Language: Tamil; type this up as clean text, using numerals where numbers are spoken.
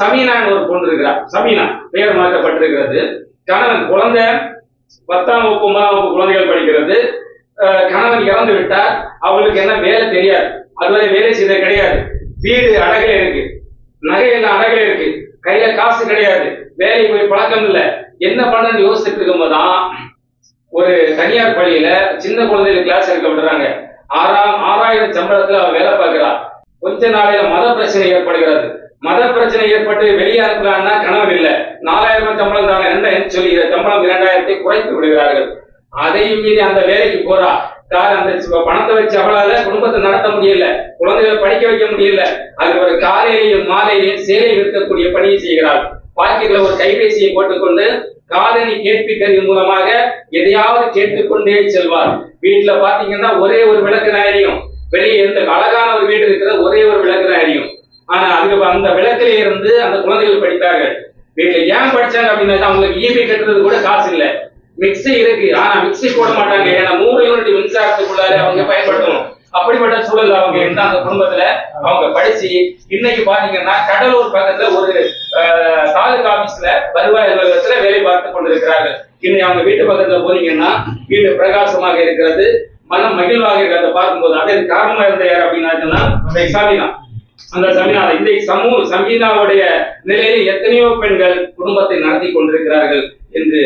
சமீனா ஒரு பொண்ணு இருக்கிறார். சமீனா பெயர் மாற்றப்பட்டிருக்கிறது. கணவன் குழந்தை 10ஆம் வகுப்பு 9ஆம் வகுப்பு குழந்தைகள் படிக்கிறது. கணவன் இறந்து விட்டார். அவளுக்கு என்ன வேலை தெரியாது, அதுவரை வேலை செய்த கிடையாது. வீடு அடகில இருக்கு, நகையெல்லாம் அடகில இருக்கு, கையில காசு கிடையாது, வேலை போய் பழக்கம் இல்லை. என்ன பண்ணு யோசிச்சுட்டு இருக்கும்போதுதான் ஒரு தனியார் பள்ளியில சின்ன குழந்தைகள் கிளாஸ் எடுக்க விடுறாங்க. 6000 சம்பளத்துல அவன் வேலை பார்க்கிறான். கொஞ்ச நாளையில மத பிரச்சனை ஏற்படுகிறது. மத பிரச்சனை ஏற்பட்டு வெளியே அனுப்பலான்னா கணவன் இல்லை, 4000 சம்பளம் தானே என்ன சொல்லி சம்பளம் 2000 குறைத்து விடுகிறார்கள். அதையும் மீறி அந்த வேலைக்கு போறா. அந்த பணத்தை வச்சு அவளால குடும்பத்தை நடத்த முடியல, குழந்தைகளை படிக்க வைக்க முடியல. அது ஒரு காலையிலையும் மாலையிலையும் சேலை விற்கக்கூடிய பணியை செய்கிறாள். பாக்கெட்ல ஒரு கைபேசியை போட்டுக்கொண்டு காதணி கேட்பி கருவி மூலமாக எதையாவது கேட்டுக்கொண்டே செல்வார். வீட்டுல பாத்தீங்கன்னா ஒரே ஒரு விளக்கு தான் எரியும். வெளியே இருந்த அழகான ஒரு வீடு இருக்கிற ஒரே ஒரு விளக்கு தான் எரியும். ஆனா அதுக்கு அந்த விளக்கிலே இருந்து அந்த குழந்தைகள் படித்தார்கள். வீட்டுல ஏன் படிச்சாங்க அப்படின்னா அவங்களுக்கு ஈபி கட்டுறது கூட காசு இல்லை. மிக்சி இருக்கு, ஆனா மிக்சி போட மாட்டாங்க. ஏன்னா 100 யூனிட் மின்சாரத்துக்குள்ளார அவங்க பயன்படுத்தணும். அப்படிப்பட்ட சூழல் அவங்க இருந்த அந்த குடும்பத்துல அவங்க படிச்சு இன்னைக்கு பாத்தீங்கன்னா கடலூர் பக்கத்துல ஒரு தாலுகா ஆபீஸ்ல வருவாய் அலுவலகத்துல வேலை பார்த்து கொண்டிருக்கிறார்கள். இன்னைக்கு அவங்க வீட்டு பக்கத்துல போனீங்கன்னா வீடு பிரகாசமாக இருக்கிறது, மனம் மகிழ்வாக இருக்கிறத பார்க்கும்போது அதற்கு காரணமா இருந்த யார் அப்படின்னா சமீனா. அந்த சமீனா இன்றைக்கு சமீனாவுடைய நிலையில் எத்தனையோ பெண்கள் குடும்பத்தை நடத்தி கொண்டிருக்கிறார்கள் என்று